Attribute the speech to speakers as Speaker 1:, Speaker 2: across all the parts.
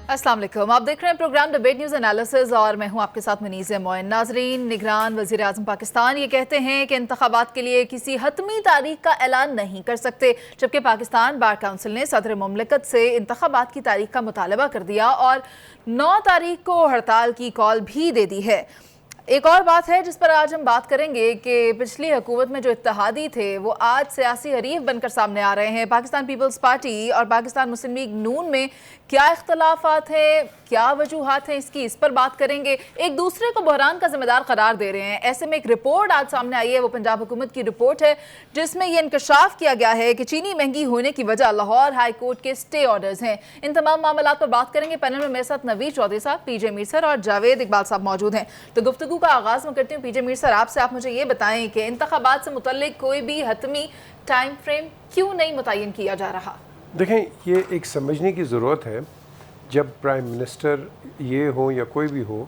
Speaker 1: अस्सलाम वालेकुम, आप देख रहे हैं प्रोग्राम डिबेट न्यूज़ एनालिसिस और मैं हूं आपके साथ मुनीज़ मोइन। नाजरीन, निगरान वज़ीर आज़म पाकिस्तान ये कहते हैं कि इंतखाबात के लिए किसी हतमी तारीख का ऐलान नहीं कर सकते, जबकि पाकिस्तान बार काउंसिल ने सदर मुमलिकत से इंतखाबात की तारीख का मुतालबा कर दिया और 9 तारीख को हड़ताल की कॉल भी दे दी है। एक और बात है जिस पर आज हम बात करेंगे कि पिछली हुकूमत में जो इत्तेहादी थे वो आज सियासी हरीफ बनकर सामने आ रहे हैं। पाकिस्तान पीपल्स पार्टी और पाकिस्तान मुस्लिम लीग नून में क्या इख्तलाफात हैं, क्या वजूहात हैं, इस पर बात करेंगे। एक दूसरे को बहरान का जिम्मेदार करार दे रहे हैं। ऐसे में एक रिपोर्ट आज सामने आई है, वो पंजाब हुकूमत की रिपोर्ट है जिसमें यह इंकशाफ किया गया है कि चीनी महंगी होने की वजह लाहौर हाई कोर्ट के स्टे ऑर्डर्स हैं। इन तमाम मामलात पर बात करेंगे। पैनल में मेरे साथ नवीद चौधरी साहब, पीजे मीर सर और जावेद इकबाल साहब मौजूद हैं। तो गुफ्तगू का आगाज मैं करती हूँ पीजे मीर सर आपसे। आप मुझे ये बताएं कि इंतखाबात से मुतल्लिक कोई भी हतमी टाइम फ्रेम क्यों नहीं मुतय्यन किया जा रहा?
Speaker 2: देखें, ये एक समझने की ज़रूरत है, जब प्राइम मिनिस्टर ये हो या कोई भी हो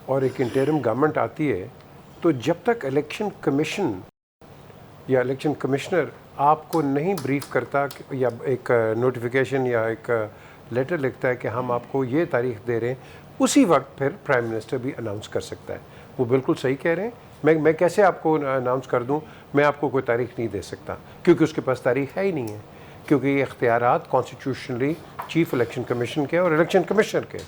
Speaker 2: और एक इंटरिम गवर्नमेंट आती है, तो जब तक इलेक्शन कमीशन या इलेक्शन कमिश्नर आपको नहीं ब्रीफ करता या एक नोटिफिकेशन या एक लेटर लिखता है कि हम आपको ये तारीख दे रहे हैं, उसी वक्त फिर प्राइम मिनिस्टर भी अनाउंस कर सकता है। वो बिल्कुल सही कह रहे हैं। मैं कैसे आपको अनाउंस कर दूं? मैं आपको कोई तारीख नहीं दे सकता क्योंकि उसके पास तारीख है ही नहीं है, क्योंकि ये इख्तियारात कॉन्स्टिट्यूशनली चीफ इलेक्शन कमीशन के और इलेक्शन कमिश्नर के।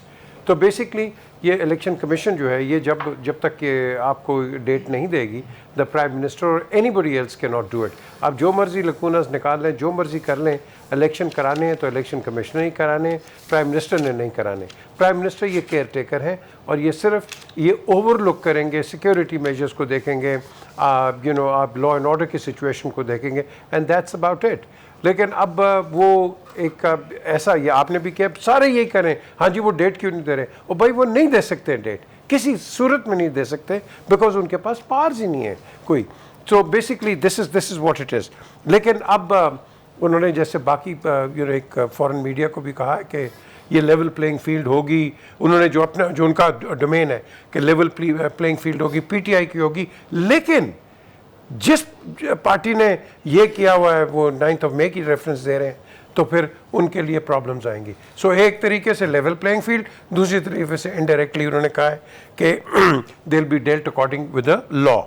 Speaker 2: तो बेसिकली ये इलेक्शन कमीशन जो है, ये जब तक ये आपको डेट नहीं देगी, द प्राइम मिनिस्टर और anybody else can not do it. आप जो मर्जी लकूनस निकाल लें, जो मर्जी कर लें, इलेक्शन कराने हैं तो इलेक्शन कमिश्नर ही कराने, प्राइम मिनिस्टर ने नहीं कराने। प्राइम मिनिस्टर ये केयर टेकर हैं और ये सिर्फ ये ओवरलुक करेंगे, सिक्योरिटी मेजर्स को देखेंगे, आप लॉ एंड ऑर्डर की सिचुएशन को देखेंगे, एंड दैट्स अबाउट इट। लेकिन अब वो एक ऐसा, ये आपने भी किया, सारे यही करें, हाँ जी वो डेट क्यों नहीं दे रहे? और भाई वो नहीं दे सकते डेट, किसी सूरत में नहीं दे सकते, बिकॉज उनके पास पावर्स ही नहीं है कोई। So basically this is what it is. लेकिन अब उन्होंने जैसे बाकी एक फॉरेन मीडिया को भी कहा है कि ये लेवल प्लेइंग फील्ड होगी। उन्होंने जो उनका डोमेन है कि लेवल प्लेइंग फील्ड होगी, पीटीआई की होगी, लेकिन जिस पार्टी ने ये किया हुआ है वो 9 मई की रेफरेंस दे रहे हैं, तो फिर उनके लिए प्रॉब्लम्स आएंगी। सो एक तरीके से लेवल प्लेइंग फील्ड, दूसरी तरीके से इनडायरेक्टली उन्होंने कहा है कि they will be dealt according with the law.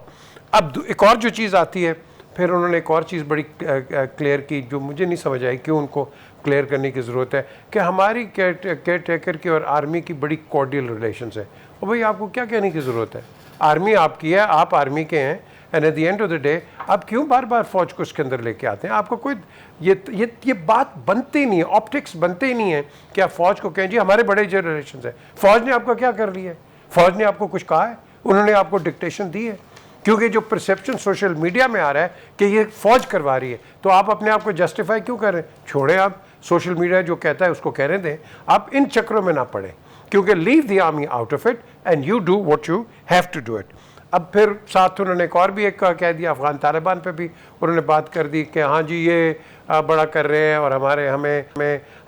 Speaker 2: अब एक और जो चीज़ आती है, फिर उन्होंने एक और चीज़ बड़ी क्लियर की, जो मुझे नहीं समझ आई क्यों उनको क्लियर करने की ज़रूरत है, कि हमारी केयर टेकर की और आर्मी की बड़ी कॉर्डियल रिलेशंस है। और भाई आपको क्या कहने की ज़रूरत है? आर्मी आपकी है, आप आर्मी के हैं, and at the end of the day आप क्यों बार बार फौज को उसके अंदर लेके आते हैं? आपको कोई ये बात बनती नहीं है, ऑप्टिक्स बनते ही नहीं है कि आप फौज को कहें जी हमारे बड़े जो रिलेशन है। फौज ने आपका क्या कर लिया है? फौज ने आपको कुछ कहा है? उन्होंने आपको डिक्टेशन दी है? क्योंकि जो परसेप्शन सोशल मीडिया में आ रहा है कि ये फौज करवा रही है, तो आप अपने आप को जस्टिफाई क्यों कर रहे हैं? छोड़ें, आप सोशल मीडिया जो कहता है उसको कहने दें, आप इन चक्रों में ना पड़े, क्योंकि leave the army out of it and you do what you have to do it. अब फिर साथ उन्होंने एक और भी एक कह दिया, अफगान तालिबान पे भी उन्होंने बात कर दी कि हाँ जी ये बड़ा कर रहे हैं और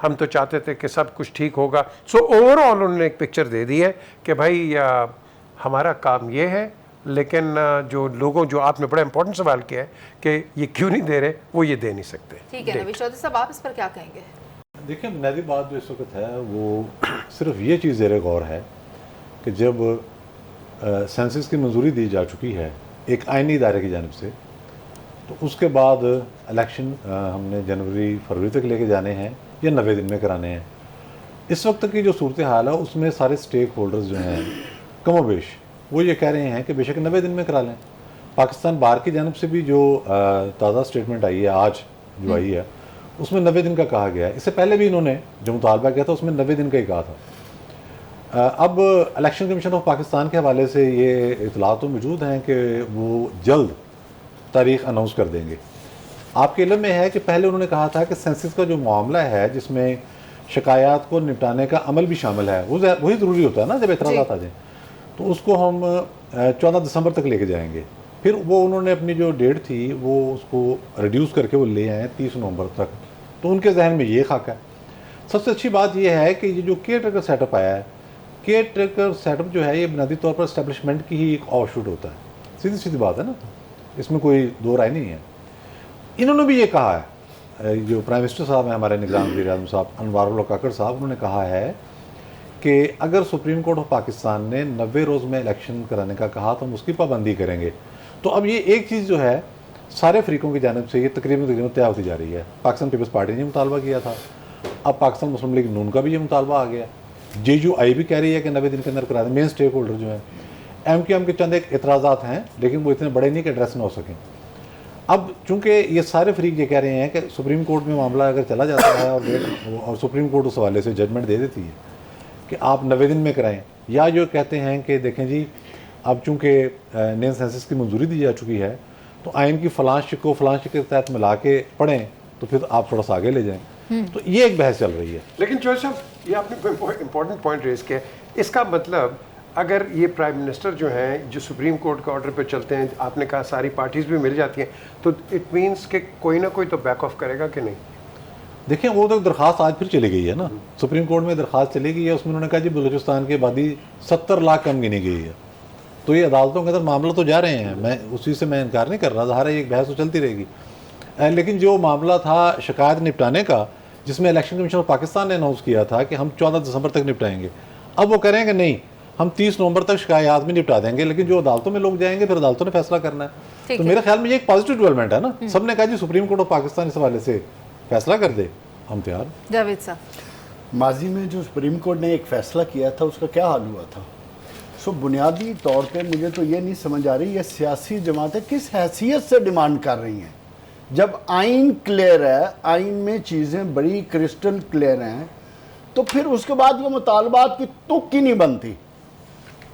Speaker 2: हम तो चाहते थे कि सब कुछ ठीक होगा। सो ओवरऑल उन्होंने एक पिक्चर दे दी है कि भाई हमारा काम ये है, लेकिन जो आपने बड़ा इंपॉर्टेंट सवाल किया है कि ये क्यों नहीं दे रहे, वो ये दे नहीं सकते।
Speaker 1: ठीक है नवीद चौधरी साहब, आप इस पर क्या कहेंगे?
Speaker 3: देखिए, बुनियादी बात जो इस वक्त है वो सिर्फ ये चीज़ ज़ेरे गौर है कि जब सेंसस की मंजूरी दी जा चुकी है एक आइनी इदारे की जानिब से, तो उसके बाद इलेक्शन हमने जनवरी फरवरी तक लेके जाने हैं या 90 दिन में कराने हैं। इस वक्त की जो सूरत हाल है उसमें सारे स्टेक होल्डर्स जो हैं कमोबेश वो ये कह रहे हैं कि बेशक 90 दिन में करा लें। पाकिस्तान बार की जानिब से भी जो ताज़ा स्टेटमेंट आई है आज जो आई है, उसमें 90 दिन का कहा गया है। इससे पहले भी इन्होंने जो मुतालबा किया था उसमें 90 दिन का ही कहा था। अब इलेक्शन कमीशन ऑफ पाकिस्तान के हवाले से ये इतला तो मौजूद हैं कि वो जल्द तारीख अनाउंस कर देंगे। आपके इल्म में है कि पहले उन्होंने कहा था कि सेंसस का जो मामला है जिसमें शिकायत को निपटाने का अमल भी शामिल है, वही ज़रूरी होता है ना जब एतराज़ात आ जाए, तो उसको हम 14 दिसंबर तक लेके जाएंगे। फिर वो उन्होंने अपनी जो डेट थी वो उसको रिड्यूस करके वो ले आए 30 नवंबर तक। तो उनके जहन में ये खाका है। सबसे अच्छी बात यह है कि ये जो केयर टेकर सेटअप आया है, केयर टेकर सेटअप जो है ये बुनियादी तौर पर इस्टेब्लिशमेंट की ही एक आउटशूट होता है। सीधी सीधी बात है ना, इसमें कोई दो राय नहीं है। इन्होंने भी ये कहा है, जो प्राइम मिनिस्टर साहब हैं हमारे निगरान वज़ीर आज़म साहब अनवारुल हक काकड़ साहब, उन्होंने कहा है कि अगर सुप्रीम कोर्ट ऑफ पाकिस्तान ने 90 रोज़ में इलेक्शन कराने का कहा तो हम उसकी पाबंदी करेंगे। तो अब ये एक चीज़ जो है सारे फरीकों की जानिब से ये तकरीबन तय होती जा रही है। पाकिस्तान पीपल्स पार्टी ने मुतालबा किया था, अब पाकिस्तान मुस्लिम लीग नून का भी ये मुतालबा आ गया, JUI भी कह रही है कि 90 दिन के अंदर करा दें। मेन स्टेक होल्डर जो है MQM के चंद एक एतराज़ात हैं, लेकिन वो इतने बड़े नहीं कि एड्रेस ना हो सकें। अब चूंकि ये सारे फरीक ये कह रहे हैं कि सुप्रीम कोर्ट में मामला अगर चला जाता है और सुप्रीम कोर्ट उस हवाले से जजमेंट दे देती है कि आप 90 दिन में कराएं, या जो कहते हैं कि देखें जी अब चूंकि नए सेंसस की मंजूरी दी जा चुकी है तो आइन की फलां शिक को फलां शिक के तहत मिला के पढ़ें तो फिर आप थोड़ा सा आगे ले जाएं। तो ये एक बहस चल रही है।
Speaker 2: लेकिन जो साहब, ये आपने इम्पोर्टेंट पॉइंट रेज किया, इसका मतलब अगर ये प्राइम मिनिस्टर जो हैं जो सुप्रीम कोर्ट के ऑर्डर पे चलते हैं, आपने कहा सारी पार्टीज भी मिल जाती हैं, तो इट मींस कि कोई ना कोई तो बैक ऑफ करेगा कि नहीं?
Speaker 3: देखिए वो तो दरख्वास्त आज फिर चली गई है ना, सुप्रीम कोर्ट में दरख्वास्त चली गई है, उसमें उन्होंने कहा जी बलूचिस्तान की आबादी 70 लाख कम गिनी गई है। तो ये अदालतों के अंदर मामला तो जा रहे हैं, मैं उसी से मैं इनकार नहीं कर रहा, ज़ाहिर है एक बहस तो चलती रहेगी। लेकिन जो मामला था शिकायत निपटाने का, जिसमें इलेक्शन कमीशन ऑफ पाकिस्तान ने अनाउंस किया था कि हम 14 दिसंबर तक निपटाएंगे, अब वो करेंगे नहीं हम 30 नवंबर तक शिकायत में निपटा देंगे, लेकिन जो अदालतों में लोग जाएंगे फिर अदालतों ने फैसला करना है। तो मेरे ख्याल में ये एक पॉजिटिव डेवलपमेंट है ना। सबने कहा जी सुप्रीम कोर्ट ऑफ पाकिस्तान इस हवाले से फैसला कर दे, हम तैयार।
Speaker 1: जावेद साहब,
Speaker 4: माजी में जो सुप्रीम कोर्ट ने एक फ़ैसला किया था उसका क्या हाल हुआ था? बुनियादी तौर पे मुझे तो ये नहीं समझ आ रही ये सियासी जमातें किस हैसियत से डिमांड कर रही हैं। जब आइन क्लियर है, आइन में चीज़ें बड़ी क्रिस्टल क्लियर हैं, तो फिर उसके बाद ये मुतालबात की तुक की नहीं बनती।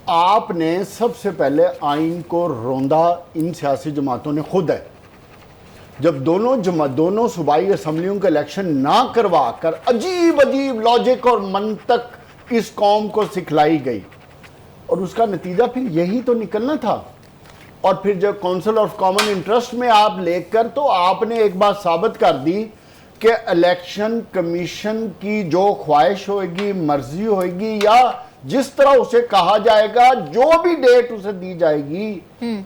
Speaker 4: आपने सबसे पहले आइन को रोंदा इन सियासी जमातों ने खुद है। जब दोनों सूबाई असम्बलियों के इलेक्शन ना करवा कर अजीब अजीब लॉजिक और मंतक इस कौम को सिखलाई गई, और उसका नतीजा फिर यही तो निकलना था। और फिर जब काउंसिल ऑफ कॉमन इंटरेस्ट में आप लेकर, तो आपने एक बात साबित कर दी कि इलेक्शन कमीशन की जो ख्वाहिश होगी, मर्जी होगी, या जिस तरह उसे कहा जाएगा, जो भी डेट उसे दी जाएगी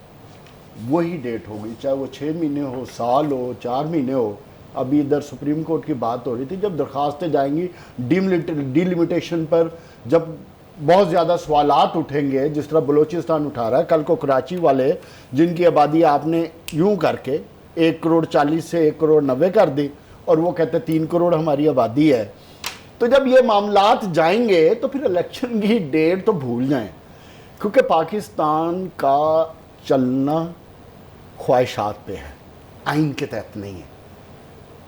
Speaker 4: वही डेट होगी, चाहे वो 6 महीने हो, साल हो, 4 महीने हो। अभी इधर सुप्रीम कोर्ट की बात हो रही थी, जब दरखास्तें जाएंगी डिलिमिटेशन पर, जब बहुत ज़्यादा सवालात उठेंगे, जिस तरह बलूचिस्तान उठा रहा है, कल को कराची वाले जिनकी आबादी आपने यूं करके 1 करोड़ 40 से 1 करोड़ 90 कर दी, और वो कहते 3 करोड़ हमारी आबादी है, तो जब ये मामलात जाएंगे तो फिर इलेक्शन की डेट तो भूल जाएं। क्योंकि पाकिस्तान का चलना ख्वाहिशात पे है, आइन के तहत नहीं है।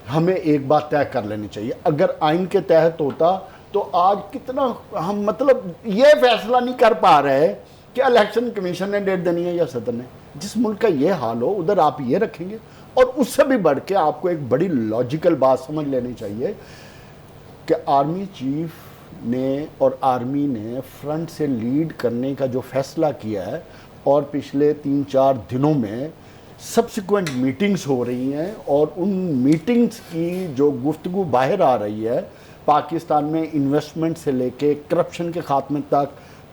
Speaker 4: हमें एक बात तय कर लेनी चाहिए, अगर आइन के तहत होता तो आज कितना हम मतलब ये फैसला नहीं कर पा रहे कि इलेक्शन कमीशन ने डेट देनी है या सदर ने। जिस मुल्क का ये हाल हो उधर आप ये रखेंगे। और उससे भी बढ़ के आपको एक बड़ी लॉजिकल बात समझ लेनी चाहिए कि आर्मी चीफ ने और आर्मी ने फ्रंट से लीड करने का जो फैसला किया है, और पिछले 3-4 दिनों में सब्सिक्वेंट मीटिंग्स हो रही हैं, और उन मीटिंग्स की जो गुफ्तगू बाहर आ रही है, पाकिस्तान में इन्वेस्टमेंट से लेके करप्शन के खात्मे तक,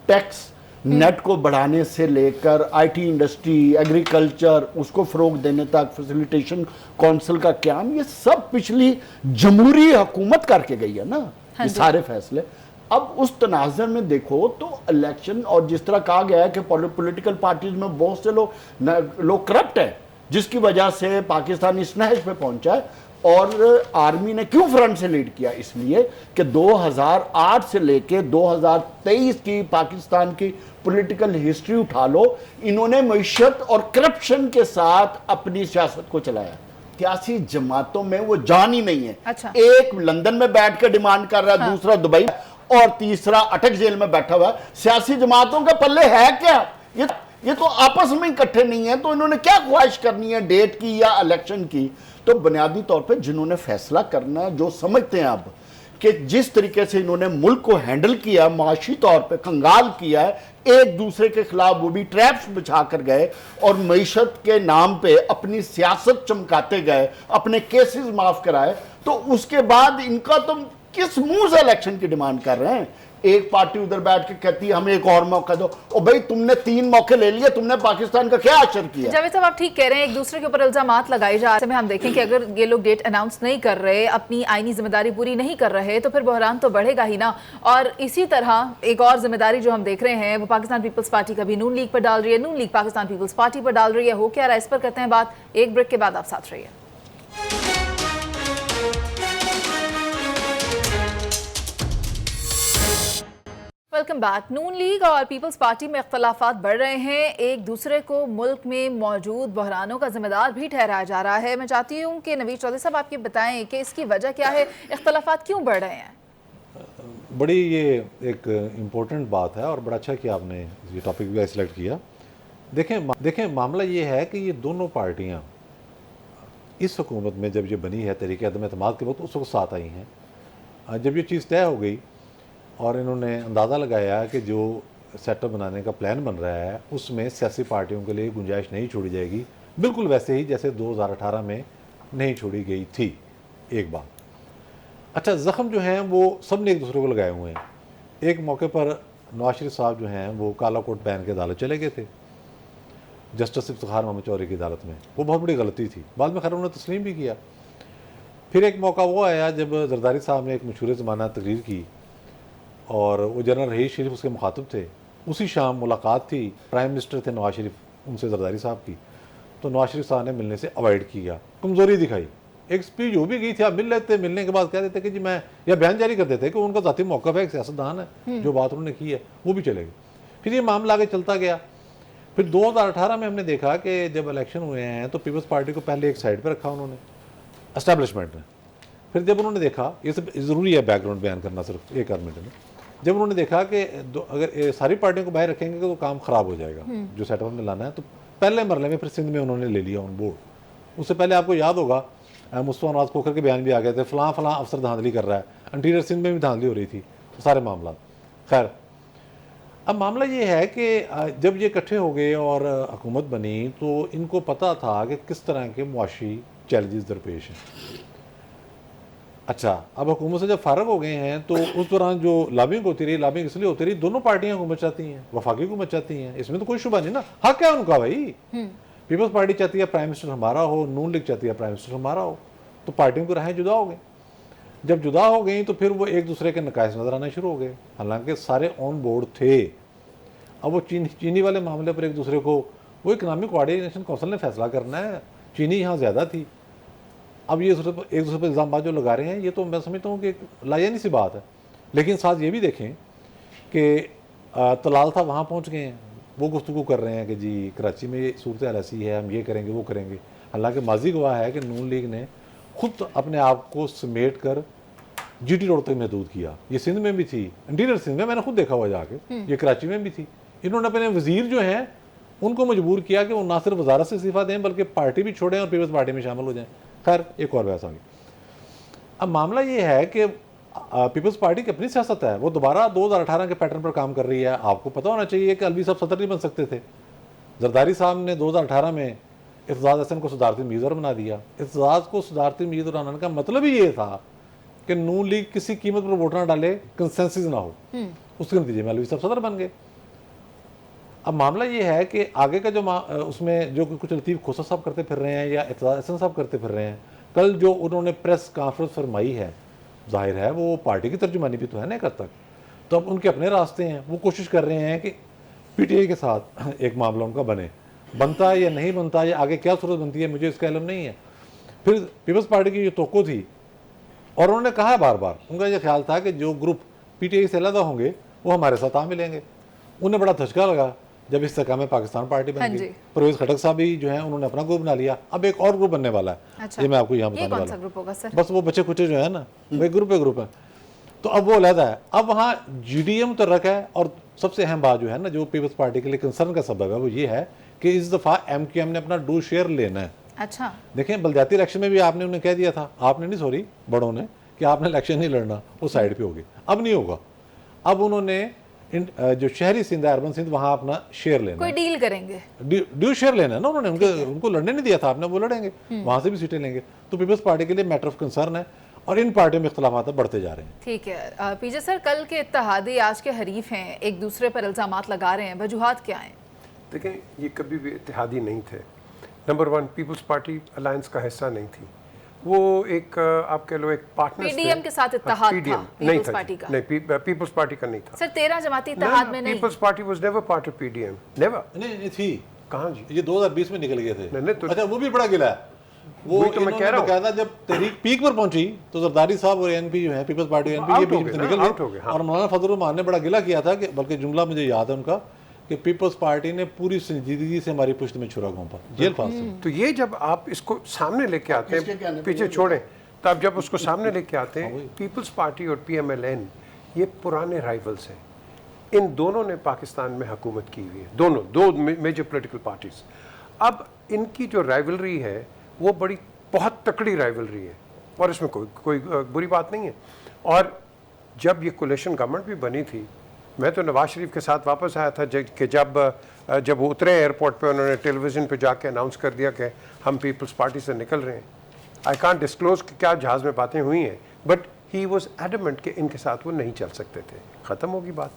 Speaker 4: टैक्स नेट को बढ़ाने से लेकर IT इंडस्ट्री, एग्रीकल्चर उसको फ़रोग देने तक, फैसिलिटेशन काउंसिल का क्याम, ये सब पिछली जमहूरी हुकूमत करके गई है ना। ये सारे फैसले अब उस तनाज़र में देखो तो इलेक्शन, और जिस तरह कहा गया है कि पॉलिटिकल पार्टीज में बहुत से लोग करप्ट है, जिसकी वजह से पाकिस्तान इस नहज पे पहुंचा है। और आर्मी ने क्यों फ्रंट से लीड किया? इसलिए कि 2008 से लेके 2023 की पाकिस्तान की पॉलिटिकल हिस्ट्री उठा लो, इन्होंने मईशत और करप्शन के साथ अपनी सियासत को चलाया। सियासी जमातों में वो जान ही नहीं है।
Speaker 1: अच्छा।
Speaker 4: एक लंदन में बैठ कर डिमांड कर रहा है, दूसरा दुबई, और तीसरा अटक जेल में बैठा हुआ है। सियासी जमातों के पल्ले है क्या? ये तो आपस में इकट्ठे नहीं है, तो इन्होंने क्या ख्वाहिश करनी है डेट की या इलेक्शन की? तो बुनियादी तौर पे जिन्होंने फैसला करना है, जो समझते हैं अब कि जिस तरीके से इन्होंने मुल्क को हैंडल किया, माशी तौर पे कंगाल किया है, एक दूसरे के खिलाफ वो भी ट्रैप्स बिछा कर गए, और मईशत के नाम पे अपनी सियासत चमकाते गए, अपने केसेस माफ कराए, तो उसके बाद इनका तो किस मुंह से इलेक्शन की डिमांड कर रहे हैं? एक पार्टी उधर बैठ के कहती है हमें एक और मौका दो। ओ भाई, तुमने 3 मौके ले लिए, तुमने पाकिस्तान का क्या असर किया?
Speaker 1: जावेद साहब, आप ठीक कह रहे हैं, एक दूसरे के ऊपर इल्जामात लगाए जा रहे हैं। हम देखें कि अगर ये लोग डेट अनाउंस नहीं कर रहे, अपनी आईनी जिम्मेदारी पूरी नहीं कर रहे, तो फिर बहरान तो बढ़ेगा ही ना। और इसी तरह एक और जिम्मेदारी जो हम देख रहे हैं वो पाकिस्तान पीपल्स पार्टी का भी नून लीग पर डाल रही है, नून लीग पाकिस्तान पीपल्स पार्टी पर डाल रही है। हो क्या रहा है, इस पर करते हैं बात। एक ब्रेक के बाद आप साथ रहिए। Welcome back. नून लीग और पीपल्स पार्टी में इख्तलाफात बढ़ रहे हैं। एक दूसरे को मुल्क में मौजूद बहरानों का जिम्मेदार भी ठहराया जा रहा है। मैं चाहती हूँ कि नवीद चौधरी साहब आपकी बताएं कि इसकी वजह क्या है, इख्तलाफात क्यों बढ़ रहे हैं?
Speaker 3: बड़ी ये एक इम्पोर्टेंट बात है और बड़ा अच्छा कि आपने ये टॉपिक भी सिलेक्ट किया। देखें मामला ये है कि ये दोनों पार्टियाँ इस हुकूमत में जब ये बनी है तहरीक अदम एतमाद के वक्त उस वक्त साथ आई हैं। जब ये चीज़ तय हो गई और इन्होंने अंदाज़ा लगाया कि जो सेटअप बनाने का प्लान बन रहा है उसमें सियासी पार्टियों के लिए गुंजाइश नहीं छोड़ी जाएगी, बिल्कुल वैसे ही जैसे 2018 में नहीं छोड़ी गई थी। एक बात अच्छा, ज़ख्म जो हैं वो सब ने एक दूसरे को लगाए हुए हैं। एक मौके पर नवाज शरीफ साहब जो हैं वो काला कोट पहन के अदालत चले गए थे, जस्टिस इफ्तिखार मोहम्मद चौधरी की अदालत में। वो बहुत बड़ी गलती थी, बाद में खैर उन्होंने तस्लीम भी किया। फिर एक मौका वो आया जब जरदारी साहब ने एक मशहूर ज़माना तकरीर की और वो जनरल रहीस शरीफ उसके मुखातिब थे। उसी शाम मुलाकात थी, प्राइम मिनिस्टर थे नवाज शरीफ, उनसे जरदारी साहब की। तो नवाज शरीफ साहब ने मिलने से अवॉइड किया, कमज़ोरी दिखाई। एक स्पीच हो भी गई थी, आप मिल लेते, मिलने के बाद कह देते कि जी मैं, या बयान जारी कर देते कि उनका ज़ाती मौक़िफ़ है, एक सियासतदान है, जो बात उन्होंने की है वो भी चले गए। फिर ये मामला आगे चलता गया। फिर 2018 में हमने देखा कि जब इलेक्शन हुए हैं तो पीपल्स पार्टी को पहले एक साइड पर रखा उन्होंने, एस्टैब्लिशमेंट ने। फिर जब उन्होंने देखा, ये सब ज़रूरी है बैकग्राउंड बयान करना सिर्फ एक आध मिनट में, जब उन्होंने देखा कि अगर सारी पार्टियों को बाहर रखेंगे तो काम ख़राब हो जाएगा जो सेटअप में लाना है, तो पहले मरले में फिर सिंध में उन्होंने ले लिया ऑन बोर्ड। उससे पहले आपको याद होगा मुस्तफा नवाज खोखर के बयान भी आ गए थे, फ़लाँ अफसर धांधली कर रहा है, इंटीरियर सिंध में भी धांधली हो रही थी, तो सारे मामला। खैर, अब मामला ये है कि जब ये इकट्ठे हो गए और हुकूमत बनी तो इनको पता था कि किस तरह के मुआशी चैलेंजेस दरपेश हैं। अच्छा, अब हुकूमत से जब फारग हो गए हैं तो उस दौरान जो लॉबिंग होती रही, लॉबिंग इसलिए होती रही, दोनों पार्टियां हुकूमत चाहती हैं, वफाकी हुकूमत चाहती हैं, इसमें तो कोई शुबा नहीं ना। हक क्या उनका भाई? पीपल्स पार्टी चाहती है प्राइम मिनिस्टर हमारा हो, नून लीग चाहती है प्राइम मिनिस्टर हमारा हो, तो पार्टियों की राहें जुदा हो गई। जब जुदा हो गई तो फिर वो एक दूसरे के नकाइस नजर आने शुरू हो गए, हालांकि सारे ऑन बोर्ड थे। अब वो चीनी वाले मामले पर एक दूसरे को, वो इकनॉमिक कोऑर्डिनेशन काउंसिल ने फैसला करना है, चीनी यहाँ ज़्यादा थी। अब ये एक दूसरे पर इल्ज़ाम जो लगा रहे हैं, ये तो मैं समझता हूँ कि लायानी सी बात है। लेकिन साथ ये भी देखें कि तलाल था वहाँ पहुँच गए हैं, वो गुफ्तगू कर रहे हैं कि जी कराची में ये सूरत हाल ऐसी है, हम ये करेंगे वो करेंगे। हालांकि माजी गवाह है कि नून लीग ने खुद अपने आप को समेट कर GT रोड तक महदूद किया। ये सिंध में भी थी, इंटीरियर सिंध में मैंने खुद देखा हुआ जाके, ये कराची में भी थी। इन्होंने अपने वजीर जो हैं उनको मजबूर किया कि वो ना सिर्फ वजारत से इस्तीफा दें बल्कि पार्टी भी छोड़ें और पीपल्स पार्टी में शामिल हो जाएं। खैर, एक और बहस आ गई। अब मामला ये है कि पीपल्स पार्टी की अपनी सियासत है, वो दोबारा 2018 के पैटर्न पर काम कर रही है। आपको पता होना चाहिए कि अलवी साहब सदर नहीं बन सकते थे। जरदारी साहब ने 2018 में इफ्तिज़ाज़ हसन को सदारती उम्मीदवार बना दिया। इफ्तिज़ाज़ को सदारती उम्मीदवार बनाने का मतलब ही ये था कि नून लीग किसी कीमत पर वोट ना डाले, कंसेंसस ना हो। उसके नतीजे में अलवी साहब सदर बन गए। अब मामला ये है कि आगे का जो उसमें जो कुछ लतीफ़ खोसा साहब करते फिर रहे हैं या इफ्तिज़ाज़ हसन साहब करते फिर रहे हैं, कल जो उन्होंने प्रेस कॉन्फ्रेंस फरमाई है, जाहिर है वो पार्टी की तर्जुमानी भी तो है ना एक हद तक। तो अब उनके अपने रास्ते हैं, वो कोशिश कर रहे हैं कि PTI के साथ एक मामला उनका बनता है या नहीं बनता, या आगे क्या सूरत बनती है, मुझे इसका इल्म नहीं है। फिर पीपल्स पार्टी की जो तोको थी, और उन्होंने कहा बार बार, उनका यह ख्याल था कि जो ग्रुप PTI से अलग होंगे वो हमारे साथ आ मिलेंगे। उन्हें बड़ा धचका लगा जब इस तका में पाकिस्तान पार्टी बन गई। परवेज खटक साहब भी जो है उन्होंने अपना ग्रुप बना लिया। अब एक और ग्रुप बनने वाला है। अच्छा, ये मैं आपको यहाँ बताने वाला हूँ। बस वो बच्चे कुचे जो है ना, वो एक ग्रुप है। तो अब वो अलहदा है। अब वहाँ GDM मुतर्रक है। और सबसे अहम बात जो है ना, जो पीपल्स पार्टी के लिए कंसर्न का सबब है, वो ये है कि इस दफ़ा MQM ने अपना डू शेयर लेना है। अच्छा, देखें बलदियाती इलेक्शन में भी आपने उन्हें कह दिया था, आपने नहीं, सॉरी बड़ों ने, कि आपने इलेक्शन नहीं लड़ना, वो साइड पे होगी। अब नहीं होगा। अब उन्होंने जो शहरी सिंध है, अर्बन सिंध, वहाँ अपना शेयर लेना, कोई डील करेंगे, ड्यू शेयर लेना है ना उन्होंने। उनको लड़ने नहीं दिया था आपने, वो लड़ेंगे, वहाँ से भी सीटें लेंगे। तो पीपल्स पार्टी के लिए मैटर ऑफ कंसर्न है। और इन पार्टियों में इख्तलाफात बढ़ते जा रहे हैं।
Speaker 1: ठीक है पीजे सर, कल के इत्तेहादी आज के हरीफ हैं, एक दूसरे पर इल्जामात लगा रहे हैं, वजूहात क्या हैं?
Speaker 2: देखें, ये कभी भी इत्तेहादी नहीं थे। Number one, Peoples Party alliance का हिस्सा नहीं थी, वो एक आप कह लो एक पार्टनर
Speaker 1: पीडीएम के साथ इत्तेहाद था, पीपल्स पार्टी का
Speaker 2: नहीं, पीपल्स पार्टी का नहीं था
Speaker 1: सर। 13 जमाती इत्तेहाद में नहीं।
Speaker 2: Peoples Party was never part of PDM, never.
Speaker 3: नहीं थी,
Speaker 2: कहाँ जी?
Speaker 3: ये 2020 में निकल गए थे।
Speaker 2: नहीं, तो
Speaker 3: अच्छा, वो भी बड़ा गिला है। वो
Speaker 2: तो मैं कह रहा हूँ,
Speaker 3: कहता जब तहरीक पीक पर पहुंची तो जरदारी साहब और एनपी जो है, पीपल्स पार्टी एनपी, ये बीच से निकल गए। और मौलाना फजल रहमान ने बड़ा गिला किया था कि, बल्कि जुमला मुझे याद है उनका, कि पीपल्स पार्टी ने पूरी संजीदगी से हमारी पुश्त में छुरा घोंपा, जेल पास से।
Speaker 2: तो ये जब आप इसको सामने लेके आते हैं, पीछे छोड़ें, तब जब उसको सामने लेके आते हैं, पीपल्स पार्टी और पीएमएलएन ये पुराने राइवल्स हैं। इन दोनों ने पाकिस्तान में हुकूमत की हुई है, दोनों दो मेजर पॉलिटिकल पार्टीज। अब इनकी जो राइवलरी है वो बहुत तकड़ी राइवलरी है और इसमें कोई बुरी बात नहीं है। और जब ये कोलिशन गवर्नमेंट भी बनी थी, मैं तो नवाज शरीफ के साथ वापस आया था कि जब वो उतरे एयरपोर्ट पे, उन्होंने टेलीविज़न पे जाके अनाउंस कर दिया कि हम पीपल्स पार्टी से निकल रहे हैं। आई कांट डिस्क्लोज कि क्या जहाज़ में बातें हुई हैं, बट ही वॉज एडमेंट कि इनके साथ वो नहीं चल सकते थे। ख़त्म होगी बात।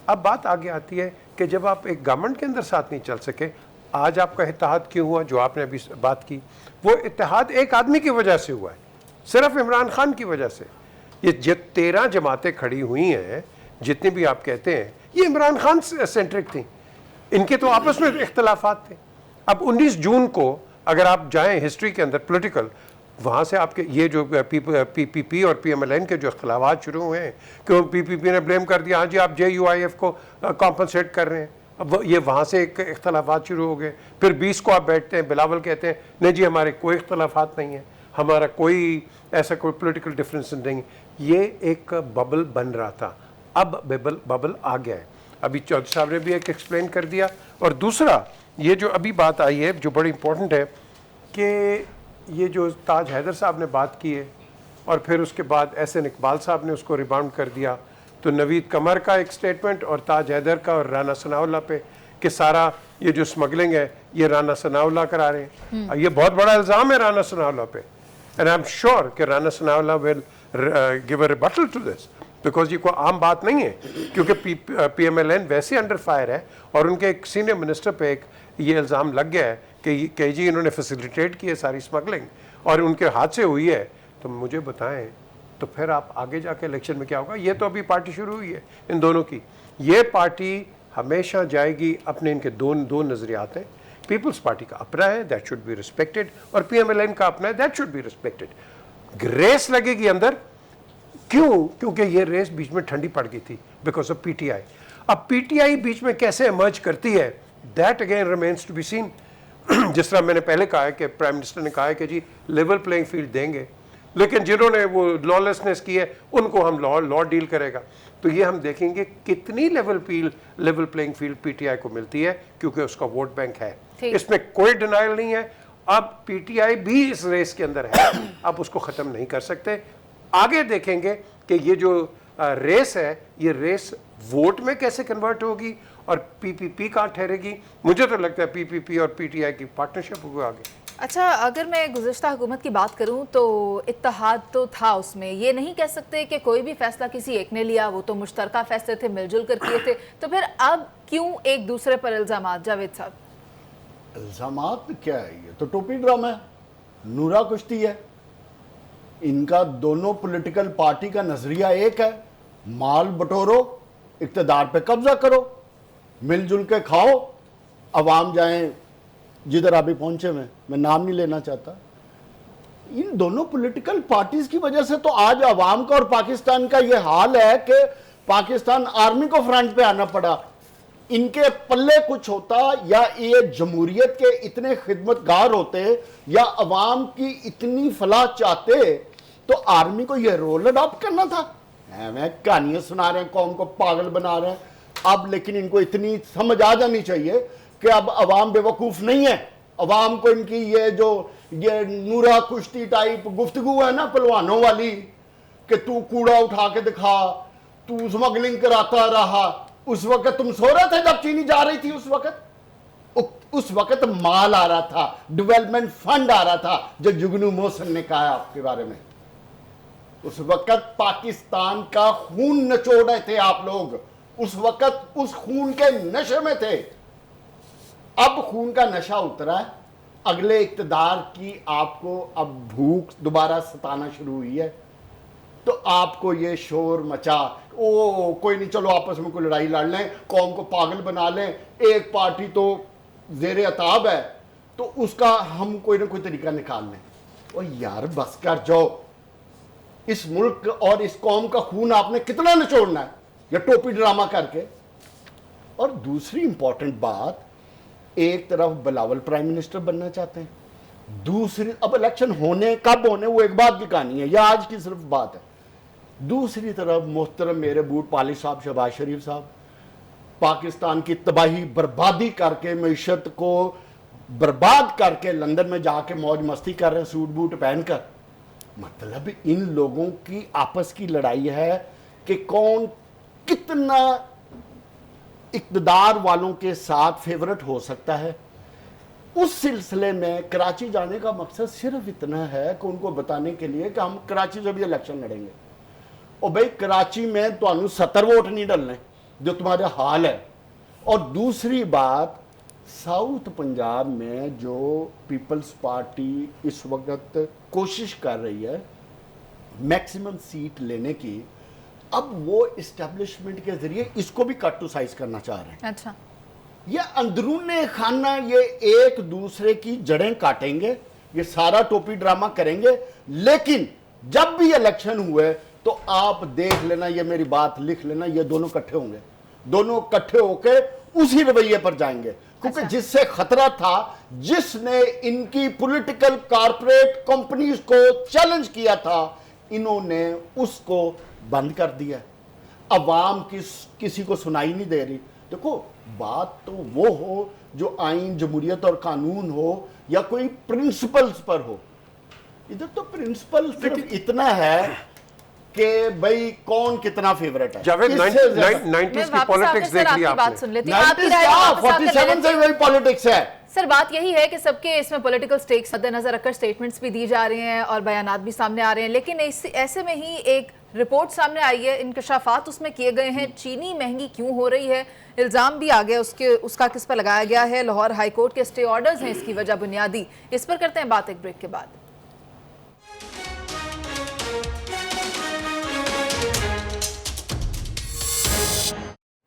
Speaker 2: अब बात आगे आती है कि जब आप एक गवर्नमेंट के अंदर साथ नहीं चल सके, आज आपका इत्तेहाद क्यों हुआ, जो आपने अभी बात की, वो इत्तेहाद एक आदमी की वजह से हुआ है, सिर्फ इमरान खान की वजह से। ये 13 जमातें खड़ी हुई हैं, जितनी भी आप कहते हैं, ये इमरान खान सेंट्रिक थी, इनके तो आपस में इख्तलाफात थे। अब 19 जून को अगर आप जाएं हिस्ट्री के अंदर पॉलिटिकल, वहाँ से आपके ये जो पीपीपी और पीएमएलएन के जो इख्तलाफात शुरू हुए हैं कि पीपीपी ने ब्लेम कर दिया, हाँ जी आप JUIF को कॉम्पनसेट कर रहे हैं। अब ये वहाँ से एक इख्तलाफात शुरू हो गए। फिर 20 को आप बैठते हैं, बिलावल कहते हैं नहीं जी हमारे कोई इख्तलाफात नहीं है, हमारा कोई ऐसा कोई पॉलिटिकल डिफरेंस नहीं है। ये एक बबल बन रहा था, अब बबल आ गया है। अभी चौधरी साहब ने भी एक एक्सप्लेन कर दिया। और दूसरा ये जो अभी बात आई है जो बड़ी इंपॉर्टेंट है कि ये जो ताज हैदर साहब ने बात की है और फिर उसके बाद SN इकबाल साहब ने उसको रिबाउंड कर दिया, तो नवीद कमर का एक स्टेटमेंट और ताज हैदर का और राना सनाउल्ला पे कि सारा ये जो स्मगलिंग है ये राना सनाउल्ला करा रहे हैं। ये बहुत बड़ा इल्ज़ाम है राना सनाउल्ला पे, एंड आई एम श्योर कि Rana Sanaullah will give a rebuttal to this, because ये कोई आम बात नहीं है, क्योंकि PMLN वैसे अंडर फायर है और उनके एक सीनियर मिनिस्टर पे एक ये इल्ज़ाम लग गया है कि जी इन्होंने फैसिलिटेट की है सारी स्मगलिंग और उनके हाथ से हुई है। तो मुझे बताएं, तो फिर आप आगे जाके इलेक्शन में क्या होगा? ये तो अभी पार्टी शुरू हुई है इन दोनों की। ये पार्टी हमेशा जाएगी अपने, इनके दो नज़रियात हैं। पीपल्स पार्टी का अपना है, दैट शुड बी रिस्पेक्टेड, और PMLN का अपना है, that should be respected. Race लगेगी अंदर, क्यों? क्योंकि ये रेस बीच में ठंडी पड़ गई थी बिकॉज ऑफ PTI। अब PTI बीच में कैसे इमर्ज करती है, that again remains to be seen. जिस तरह मैंने पहले कहा है कि प्राइम मिनिस्टर ने कहा है कि जी लेवल प्लेइंग फील्ड देंगे, लेकिन जिन्होंने वो लॉलेसनेस की है उनको हम लॉ डील करेगा। तो ये हम देखेंगे कितनी लेवल प्लेइंग फील्ड PTI को मिलती है, क्योंकि उसका वोट बैंक है, इसमें कोई डिनाइल नहीं है। अब PTI भी इस रेस के अंदर है, अब उसको ख़त्म नहीं कर सकते। आगे देखेंगे कि ये जो रेस है, ये रेस वोट में कैसे कन्वर्ट होगी और PPP कहाँ ठहरेगी। मुझे तो लगता है PPP और PTI की पार्टनरशिप होगी आगे।
Speaker 1: अच्छा, अगर मैं गुज़िश्ता हुकूमत की बात करूं तो इत्तेहाद तो था उसमें, ये नहीं कह सकते कि कोई भी फैसला किसी एक ने लिया, वो तो मुश्तरका फैसले थे, मिलजुल कर किए थे। तो फिर अब क्यों एक दूसरे पर इल्ज़ामात? जावेद साहब,
Speaker 4: इल्ज़ामात क्या है? ये तो टोपी ड्रामा है, नूरा कुश्ती है। इनका दोनों पॉलिटिकल पार्टी का नजरिया एक है, माल बटोरो, इक़्तिदार पे कब्जा करो, मिलजुल के खाओ, अवाम जाएं जिधर अभी पहुंचे। मैं नाम नहीं लेना चाहता। इन दोनों पॉलिटिकल पार्टीज की वजह से तो आज अवाम का और पाकिस्तान का ये हाल है कि पाकिस्तान आर्मी को फ्रंट पे आना पड़ा। इनके पल्ले कुछ होता, या ये जमहूरियत के इतने खिदमतगार होते, या अवाम की इतनी फलाह चाहते, तो आर्मी को ये रोल अडॉप्ट करना था। मैं कहानियां सुना रहे हैं, कौम को पागल बना रहे हैं अब, लेकिन इनको इतनी समझ आ जानी चाहिए कि अब अवाम बेवकूफ़ नहीं है। अवाम को इनकी ये नूरा कुश्ती टाइप गुफ्तगू है ना पहलवानों वाली, कि तू कूड़ा उठा के दिखा, तू स्मगलिंग कराता रहा। उस वक्त तुम सो रहे थे जब चीनी जा रही थी, उस वक्त माल आ रहा था, डेवलपमेंट फंड आ रहा था, जो जुगनू मोहसिन ने कहा आपके बारे में। उस वक्त पाकिस्तान का खून नचोड़ रहे थे आप लोग, उस वक्त उस खून के नशे में थे। अब खून का नशा उतरा है, अगले इक्तदार की आपको अब भूख दोबारा सताना शुरू हुई है, तो आपको ये शोर मचा, ओ कोई नहीं, चलो आपस में कोई लड़ाई लड़ लें, कौम को पागल बना लें, एक पार्टी तो जेर अताब है तो उसका हम कोई ना कोई तरीका निकाल लें। और यार बस कर जाओ, इस मुल्क और इस कौम का खून आपने कितना निचोड़ना है या टोपी ड्रामा करके। और दूसरी इंपॉर्टेंट बात, एक तरफ बिलावल प्राइम मिनिस्टर बनना चाहते हैं, दूसरी अब इलेक्शन होने कब होने वो एक बात की कहानी है, या आज की सिर्फ बात है। दूसरी तरफ मोहतरम मेरे बूट पाली साहब, शहबाज शरीफ साहब पाकिस्तान की तबाही बर्बादी करके, मीशत को बर्बाद करके लंदन में जाके मौज मस्ती कर रहे हैं सूट बूट पहनकर। मतलब इन लोगों की आपस की लड़ाई है कि कौन कितना इक़्तिदार वालों के साथ फेवरेट हो सकता है। उस सिलसिले में कराची जाने का मकसद सिर्फ इतना है कि उनको बताने के लिए कि हम कराची से भी इलेक्शन लड़ेंगे, और भाई कराची में तो 70 वोट नहीं डलने जो तुम्हारे हाल है। और दूसरी बात, साउथ पंजाब में जो पीपल्स पार्टी इस वक्त कोशिश कर रही है मैक्सिमम सीट लेने की, अब वो इस्टेब्लिशमेंट के जरिए इसको भी कट टू साइज करना चाह रहे हैं।
Speaker 1: अच्छा,
Speaker 4: ये अंदरूने खाना, ये एक दूसरे की जड़ें काटेंगे, ये सारा टोपी ड्रामा करेंगे, लेकिन जब भी इलेक्शन हुए तो आप देख लेना, ये मेरी बात लिख लेना, ये दोनों इकट्ठे होंगे, दोनों इकट्ठे होके उसी रवैये पर जाएंगे। क्योंकि जिससे खतरा था, जिसने इनकी पॉलिटिकल कॉर्पोरेट कंपनीज को चैलेंज किया था, इन्होंने उसको बंद कर दिया। अवाम किसी को सुनाई नहीं दे रही। देखो, बात तो वो हो जो आइन, जमहूरियत और कानून हो, या कोई प्रिंसिपल्स पर हो। इधर तो प्रिंसिपल सिर्फ इतना है कि भाई कौन कितना फेवरेट है।
Speaker 2: जावेद,
Speaker 1: मैं
Speaker 2: 90s की
Speaker 1: वापस
Speaker 2: पॉलिटिक्स
Speaker 1: आकर
Speaker 2: देख
Speaker 1: सर
Speaker 2: ली
Speaker 1: आपकी बात
Speaker 2: आपने।
Speaker 1: सुन लेती हूँ। आपकी राय वापस आकर ले
Speaker 4: 47
Speaker 1: लेती
Speaker 4: से
Speaker 1: हूँ।
Speaker 4: वही पॉलिटिक्स है।
Speaker 1: सर, बात यही है कि सबके इसमें पॉलिटिकल स्टेक्स मद्देनजर रखकर स्टेटमेंट्स भी दी जा रही हैं और बयानात भी सामने आ रहे हैं, लेकिन ऐसे में ही एक रिपोर्ट सामने आई है, इंकशाफात उसमें किए गए हैं। चीनी महंगी क्यों हो रही है, इल्ज़ाम भी आ गया उसका किस पर लगाया गया है। लाहौर हाई कोर्ट के स्टे ऑर्डर्स हैं इसकी वजह बुनियादी। इस पर करते हैं बात एक ब्रेक के बाद।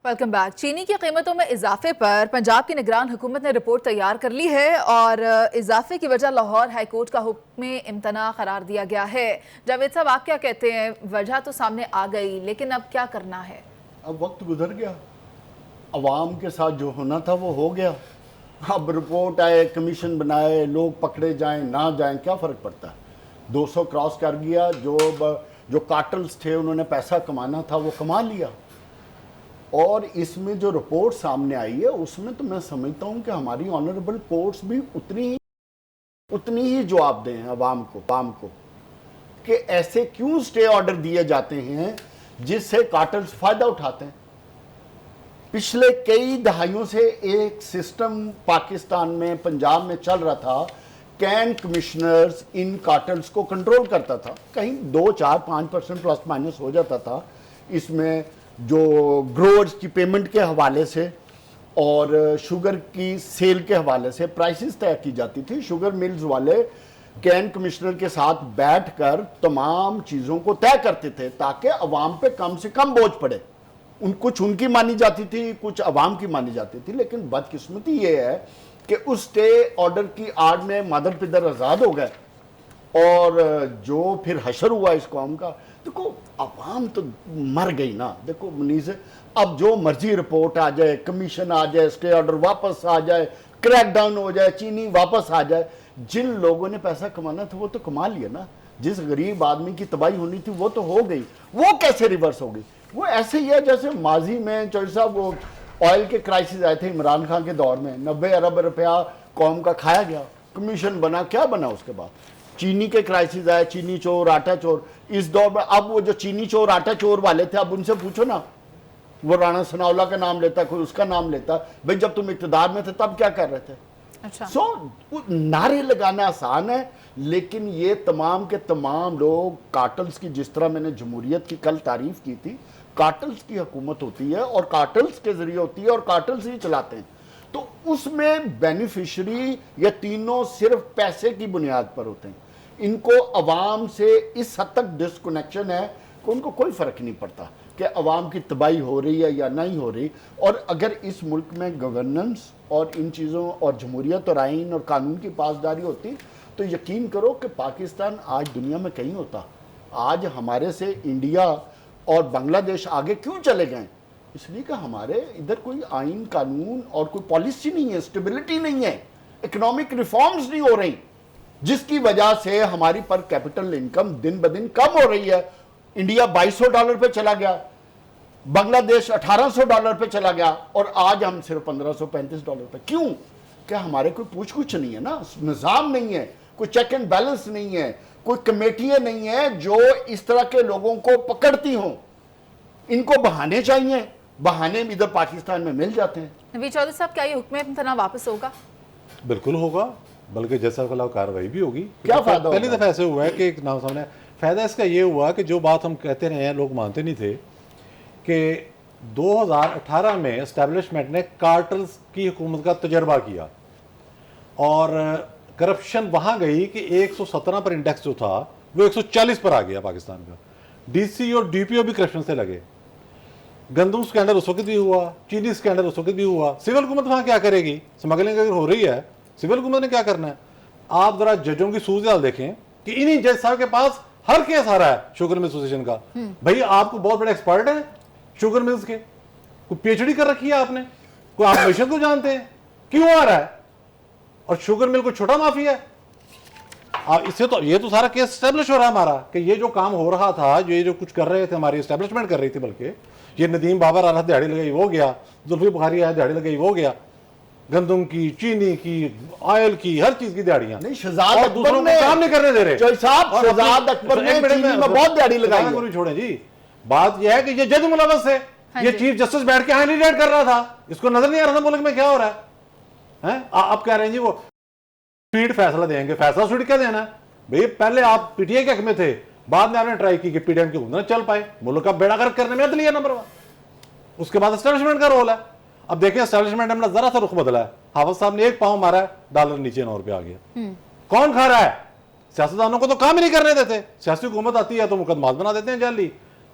Speaker 1: Welcome back. चीनी की कीमतों में इजाफे पर पंजाब की निगरान हुकूमत ने रिपोर्ट तैयार कर ली है और इजाफे की वजह लाहौर हाई कोर्ट का हुक्म इम्तना करार दिया गया है। जावेद साहब, आप क्या कहते हैं? वजह तो सामने आ गई, लेकिन अब क्या करना है?
Speaker 4: अब वक्त गुजर गया, अवाम के साथ जो होना था वो हो गया। अब रिपोर्ट आए, कमीशन बनाए, लोग पकड़े जाएं ना जाएं, क्या फ़र्क पड़ता है? 200 क्रॉस कर गया। जो कार्टल्स थे उन्होंने पैसा कमाना था वो कमा लिया। और इसमें जो रिपोर्ट सामने आई है उसमें तो मैं समझता हूँ कि हमारी ऑनरेबल कोर्ट्स भी उतनी ही जवाब दें अवाम को कि ऐसे क्यों स्टे ऑर्डर दिए जाते हैं जिससे कार्टल्स फायदा उठाते हैं। पिछले कई दहाइयों से एक सिस्टम पाकिस्तान में, पंजाब में चल रहा था। कैन कमिश्नर्स इन कार्टल्स को कंट्रोल करता था, कहीं 2, 4, 5% प्लस माइनस हो जाता था। इसमें जो ग्रोअर्स की पेमेंट के हवाले से और शुगर की सेल के हवाले से प्राइसेस तय की जाती थी। शुगर मिल्स वाले कैन कमिश्नर के साथ बैठकर तमाम चीज़ों को तय करते थे ताकि अवाम पे कम से कम बोझ पड़े। कुछ उनकी मानी जाती थी, कुछ अवाम की मानी जाती थी। लेकिन बदकिस्मती ये है कि उस स्टे ऑर्डर की आड़ में मादर पिदर आज़ाद हो गए और जो फिर हशर हुआ इस कौम का, देखो अवाम तो मर गई ना। देखो मुनीज़, अब जो मर्जी रिपोर्ट आ जाए, कमीशन आ जाए, स्टे ऑर्डर वापस आ जाए, क्रैकडाउन हो जाए, चीनी वापस आ जाए, जिन लोगों ने पैसा कमाना था वो तो कमा लिया ना। जिस गरीब आदमी की तबाही होनी थी वो तो हो गई। वो कैसे रिवर्स होगी? वो ऐसे ही है जैसे माजी में चौधरी साहब वो ऑयल के क्राइसिस आए थे इमरान खान के दौर में, 90 अरब रुपया कौम का खाया गया, कमीशन बना, क्या बना उसके बाद? चीनी के क्राइसिस आए, चीनी चोर, आटा चोर। इस दौर में अब वो जो चीनी चोर, आटा चोर वाले थे, अब उनसे पूछो ना, वो राणा सनाउल्लाह का नाम लेता, कोई उसका नाम लेता। भाई जब तुम इक़्तिदार में थे तब क्या कर रहे थे?
Speaker 1: अच्छा।
Speaker 4: नारे लगाना आसान है, लेकिन ये तमाम के तमाम लोग कार्टल्स की, जिस तरह मैंने जमहूरियत की कल तारीफ की थी, कार्टल्स की हुकूमत होती है और कार्टल्स के जरिए होती है और कार्टल्स ही चलाते हैं, तो उसमें बेनिफिशियरी ये तीनों सिर्फ पैसे की बुनियाद पर होते हैं। इनको अवाम से इस हद तक डिस्कनेक्शन है कि उनको कोई फ़र्क नहीं पड़ता कि अवाम की तबाही हो रही है या नहीं हो रही। और अगर इस मुल्क में गवर्नेंस और इन चीज़ों और जमहूरियत और आइन और कानून की पासदारी होती तो यकीन करो कि पाकिस्तान आज दुनिया में कहीं होता। आज हमारे से इंडिया और बांग्लादेश आगे क्यों चले गए? इसलिए कि हमारे इधर कोई आइन कानून और कोई पॉलिसी नहीं है, स्टेबिलिटी नहीं है, इकोनॉमिक रिफॉर्म्स नहीं हो रही, जिसकी वजह से हमारी पर कैपिटल इनकम दिन ब दिन कम हो रही है। इंडिया $2200 पे चला गया, बांग्लादेश $1800 पे चला गया और आज हम सिर्फ $1535 पे। क्यों? क्या हमारे कोई पूछ कुछ नहीं है ना, निज़ाम नहीं है, कोई चेक एंड बैलेंस नहीं है, कोई कमेटियां नहीं है जो इस तरह के लोगों को पकड़ती हों। इनको बहाने चाहिए, बहाने इधर पाकिस्तान में मिल जाते हैं।
Speaker 1: नवीद चौधरी साहब, क्या ये हुक्म इम्तना वापस होगा?
Speaker 3: बिल्कुल होगा, बल्कि जैसा खिलाफ कार्रवाई भी होगी।
Speaker 4: क्या फायदा
Speaker 3: पहली
Speaker 4: होगा?
Speaker 3: दफा ऐसे हुआ है कि एक नाम सामने फायदा इसका ये हुआ कि जो बात हम कहते रहे हैं, लोग मानते नहीं थे कि 2018 में एस्टेब्लिशमेंट ने कार्टल्स की हुकूमत का तजर्बा किया और करप्शन वहां गई कि 117 पर इंडेक्स जो था वो 140 पर आ गया पाकिस्तान का। डीसी और डीपीओ भी करप्शन से लगे। गंदम स्कैंडल उस वक्त भी हुआ, चीनी स्कैंडल उस वक्त भी हुआ। सिविल हुकूमत वहां क्या करेगी? स्मगलिंग अगर हो रही है, सिविल हुकूमत ने क्या करना है? आप जरा जजों की सूरत देखें कि इन्हीं जज साहब के पास हर केस आ रहा है शुगर मिल एसोसिएशन का। भाई आपको बहुत बड़े एक्सपर्ट है शुगर मिल्स के, कोई पीएचडी कर रखी है आपने, कोई आप मिशन को जानते हैं, क्यों आ रहा है? और शुगर मिल को छोटा माफी है। इससे तो ये तो सारा केस स्टैब्लिश हो रहा है हमारा कि ये जो काम हो रहा था, ये जो कुछ कर रहे थे, हमारी एस्टेब्लिशमेंट कर रही थी, बल्कि ये नदीम बाबर आ रहा दिहाड़ी लगाई वो गया, जुल्फी बुखारी आया दिहाड़ी लगाई वो गया, गंदम की, चीनी की, ऑयल की, हर चीज की दिहाड़ियां।
Speaker 4: नहीं, शहजाद
Speaker 3: और
Speaker 4: अकबर
Speaker 3: दूसरों को
Speaker 4: ने
Speaker 3: काम नहीं करने दे रहे।
Speaker 4: चौधरी साहब,
Speaker 3: और
Speaker 4: शहजाद अकबर ने
Speaker 3: एक मिनट
Speaker 4: चीनी में बहुत दिहाड़ी लगाई है।
Speaker 3: छोड़े जी, बात यह है कि ये जज मुलव्वस है।
Speaker 1: हाँ
Speaker 3: ये
Speaker 1: जी।
Speaker 3: चीफ जस्टिस बैठ के हाईलाइट कर रहा था, इसको नजर नहीं आ रहा था मुल्क में क्या हो रहा है? आप कह रहे हैं जी वो स्पीड फैसला देंगे। फैसला स्पीड क्या देना है भाई? पहले आप पीटीआई के हक में थे, बाद में आपने ट्राई की कि पीडीएम के हुकूमत चल पाए, मुल्क का बेड़ा गर्क करने में अदलिया नंबर 1। उसके बाद एस्टेब्लिशमेंट का रोल है। अब देखिए एस्टेब्लिशमेंट ने जरा सा रुख बदला है। हाफिज साहब ने एक पांव मारा है, डॉलर नीचे 9 रुपए आ गया। कौन खा रहा है? सियासतदानों को तो काम ही नहीं करने देते। सियासी हुकूमत आती है तो मुकदमात बना देते हैं जाली,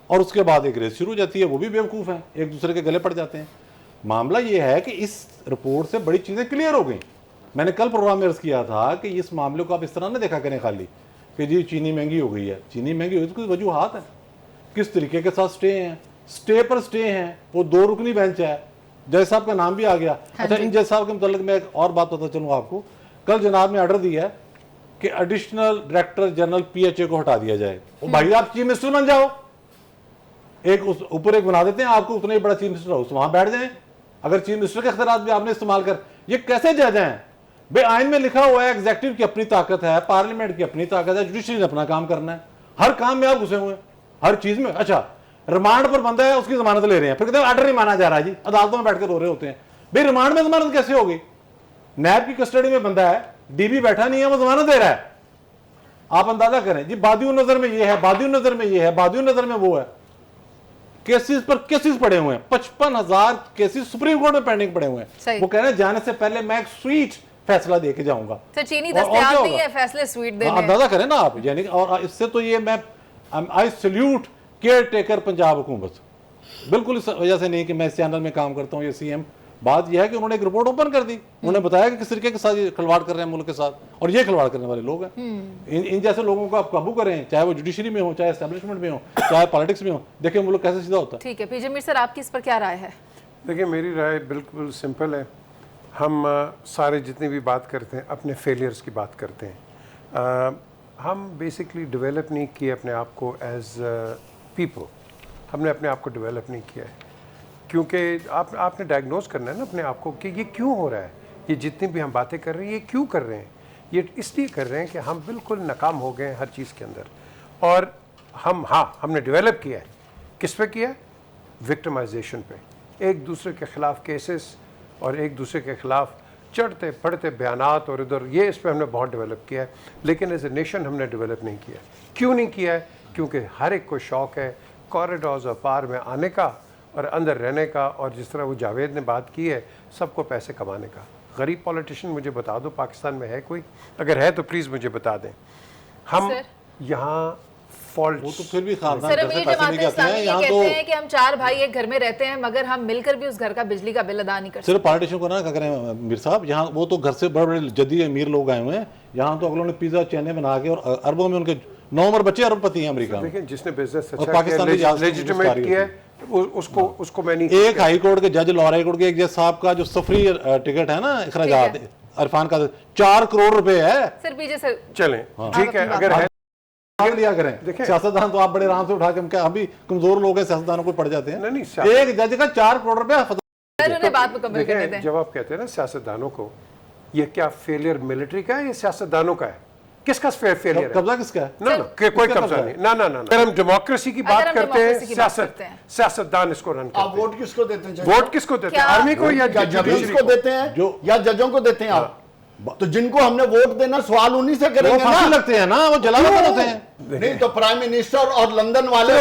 Speaker 3: और उसके बाद एक रेस शुरू हो जाती है, वो भी बेवकूफ़ हैं, एक दूसरे के गले पड़ जाते हैं। मामला ये है कि इस रिपोर्ट से बड़ी चीज़ें क्लियर हो गई। मैंने कल प्रोग्राम में अर्ज़ किया था कि इस मामले को आप इस तरह ना देखा करें खाली कि जी चीनी महंगी हो गई है। चीनी महंगी हुई तो कुछ वजूहात है, किस तरीके के साथ स्टे हैं, स्टे पर स्टे हैं, वो 2 रुकनी बेंच है। जज साहब का नाम भी आ गया। अच्छा, इन जज साहब के मुताल्लिक मैं एक और बात पता चलूँ आपको। कल जनाब ने ऑर्डर दिया है कि एडिशनल डायरेक्टर जनरल पीएचए को हटा दिया जाए। भाई आप चीफ मिनिस्टर बन जाओ, एक ऊपर एक बना देते हैं आपको, उतना ही बड़ा चीफ मिनिस्टर हाउस, वहां बैठ जाएं। अगर चीफ मिनिस्टर के अख्तियारात भी आपने इस्तेमाल कर, ये कैसे जज हैं भाई? आइन में लिखा हुआ है एग्जीक्यूटिव की अपनी ताकत है, पार्लियामेंट की अपनी ताकत है, जुडिशरी ने अपना काम करना है। हर काम में आप घुसे हुए हैं, हर चीज में। अच्छा, रिमांड पर बंदा है, उसकी जमानत ले रहे हैं, फिर कहते हैं ऑर्डर नहीं माना जा रहा है जी, अदालतों में बैठकर रो रहे होते हैं। भाई रिमांड में जमानत कैसे होगी? नैब की कस्टडी में बंदा है, डीबी बैठा नहीं है, वो जमानत दे रहा है। आप अंदाजा करें जी, बादियों नजर में ये है, बादियों नजर में ये है, बादियों नजर में वो है। केसेस पर केसेस पड़े हुए हैं, 55,000 केसेस सुप्रीम कोर्ट में पेंडिंग पड़े हुए हैं। वो कह रहे हैं जाने से पहले मैं एक स्वीट फैसला दे के जाऊंगा।
Speaker 1: तो चीनी दस्तयाब नहीं है फैसले स्वीट देने।
Speaker 3: अंदाजा करें ना आप, यानी और इससे तो ये मैं I salute caretaker Punjab हुकूमत। बिल्कुल इस वजह से नहीं कि मैं इस चैनल में काम करता हूँ या सीएम। बात यह है कि उन्होंने एक रिपोर्ट ओपन कर दी, उन्होंने बताया कि किस तरीके के साथ ये खिलवाड़ कर रहे हैं मुल्क के साथ, और ये खिलवाड़ करने वाले लोग हैं। इन जैसे लोगों को आप काबू करें, चाहे वो जुडिशरी में हो, चाहे एस्टेब्लिशमेंट में हो, चाहे पॉलिटिक्स में हो। देखिए मुल्क कैसे सीधा होता है।
Speaker 1: ठीक है, पीजे मीर सर, आपकी इस पर क्या राय है?
Speaker 2: देखिए, मेरी राय बिल्कुल सिंपल है। हम सारे जितनी भी बात करते हैं अपने फेलियर्स की बात करते हैं। हम बेसिकली डेवलप नहीं किए अपने आप को एज पीपल, हमने अपने आप को डेवलप नहीं किया है। क्योंकि आपने डायग्नोज करना है ना अपने आप को कि ये क्यों हो रहा है, ये जितनी भी हम बातें कर रहे हैं ये क्यों कर रहे हैं। ये इसलिए कर रहे हैं कि हम बिल्कुल नाकाम हो गए हैं हर चीज़ के अंदर। और हमने डेवलप किया है, किस पे किया है? विक्टिमाइजेशन पे, एक दूसरे के ख़िलाफ़ केसेस और एक दूसरे के ख़िलाफ़ चढ़ते पढ़ते बयानात और इधर ये, इस पर हमने बहुत डेवलप किया है, लेकिन एज ए नेशन हमने डेवलप नहीं किया। क्यों नहीं किया है? क्योंकि हर एक को शौक़ है कॉरिडोर्स और पार में आने का और अंदर रहने का, और जिस तरह वो जावेद ने बात की है, सबको पैसे कमाने का। गरीब पॉलिटिशियन मुझे बता दो पाकिस्तान में है कोई? अगर है तो प्लीज़ मुझे बता दें। हम यहाँ फॉल्ट,
Speaker 3: वो तो फिर भी खानदान
Speaker 1: सर,
Speaker 3: घर से
Speaker 1: अमीर
Speaker 3: पैसे
Speaker 1: जमात
Speaker 3: नहीं कहते हैं।
Speaker 1: इस्लामी ये
Speaker 3: यहाँ
Speaker 1: कहते
Speaker 3: तो
Speaker 1: हैं कि हम 4 भाई एक घर में रहते हैं, मगर हम मिलकर भी उस घर का बिजली का बिल अदा नहीं कर सकते।
Speaker 3: सिर्फ पॉलिटिशियन को ना क्या करें मीर साहब, यहाँ वो तो घर से बड़े बड़े जद्दी अमीर लोग आए हुए हैं, यहाँ तो अगलों ने पिज्जा चैने बना के, और अरबों में उनके 9 नंबर बच्चे अरबपति हैं अमेरिका में।
Speaker 2: देखिए जिसने बिजनेस
Speaker 3: और
Speaker 2: अच्छा
Speaker 3: पाकिस्तान की
Speaker 2: किया,
Speaker 3: इजाजत
Speaker 2: लेजिटिमेट किया है, उसको मैं नहीं।
Speaker 3: एक हाई कोर्ट के जज, लॉयर हाई कोर्ट के एक जज साहब का जो सफरी टिकट है ना अखराजात इरफान का 4 करोड़ रुपए है।
Speaker 1: सर पीछे सर
Speaker 2: चलें ठीक है, अगर है
Speaker 3: लिया करें। सियासतदान तो आप बड़े आराम से उठा के, हम भी कमजोर लोग हैं, सियासतदानों को पड़ जाते हैं।
Speaker 2: नहीं,
Speaker 3: एक जज का 4 करोड़ रुपए।
Speaker 1: सर उन्हें बात मुकम्मल करने दें।
Speaker 2: जब आप कहते हैं ना सियासतदानों को, ये क्या फेलियर मिलिट्री का है या सियासतदानों का है? किसका फेलियर है?
Speaker 3: कब्जा किसका है?
Speaker 2: ना कोई कब्जा नहीं। ना अगर हम डेमोक्रेसी की बात करते हैं, सियासतदान इसको रन करते हैं।
Speaker 4: आप वोट किसको देते हैं?
Speaker 2: वोट किसको देते हैं? आर्मी को या
Speaker 4: जजेस को देते हैं या जजों को देते हैं आप? तो जिनको हमने वोट देना, सवाल उन्हीं से करेंगे ना।
Speaker 3: फांसी लगते हैं ना, वो जलावतन होते हैं।
Speaker 4: नहीं तो प्राइम मिनिस्टर और लंदन वाले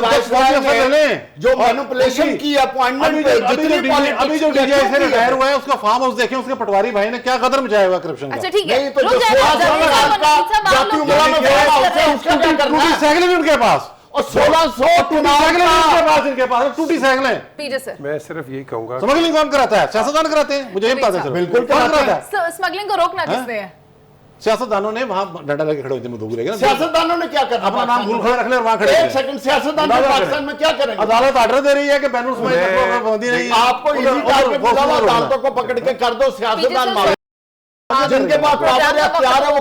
Speaker 3: जो
Speaker 4: मैनिपुलेशन की अपॉइंटमेंट पे
Speaker 3: अभी जो डीजे से रिटायर हुआ है, उसका फार्म हाउस देखें, उसके पटवारी भाई ने क्या कदर मचाया हुआ करप्शन का।
Speaker 1: अच्छा ठीक है,
Speaker 4: तो जो जाती उमरा में फार्म हाउस है, उसका क्या करना है?
Speaker 3: साइकिल भी उनके पास,
Speaker 4: और 1600
Speaker 3: इनके पास टूटी साइकिलें।
Speaker 1: पीजे सर,
Speaker 2: मैं सिर्फ यही कहूंगा,
Speaker 3: स्मगलिंग कौन कराता है? सियासतदान कराते हैं, मुझे ये बता दें।
Speaker 4: बिल्कुल
Speaker 3: कौन कराता है?
Speaker 1: स्मगलिंग को रोकना किसने है?
Speaker 3: सियासतदानों ने वहां डंडा लेके खड़े होते हैं, लेकिन
Speaker 4: सियासतदानों ने क्या करना?
Speaker 3: अपना नाम भूल खड़ा रख ले और वहां खड़े।
Speaker 4: एक सेकंड, सियासतदान पाकिस्तान में क्या करेंगे?
Speaker 3: अदालत ऑर्डर दे रही है कि बैनुल बंदी नहीं है।
Speaker 4: आपको इसी टाइप के बुलावा अदालतों को पकड़ के कर दो सियासतदान मारो, जिनके पास पावर है, प्यार है, वो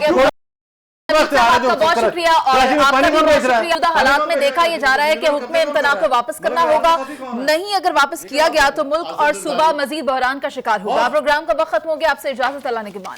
Speaker 1: आपका बहुत शुक्रिया। और आपका भी बहुत शुक्रिया। हालात में देखा ये जा रहा है कि हुक्म इम्तना को वापस करना होगा, नहीं अगर वापस किया गया तो मुल्क और सूबा मजीद बहरान का शिकार होगा। प्रोग्राम का वक्त खत्म हो गया, आपसे इजाजत, अल्लाह ने के मान।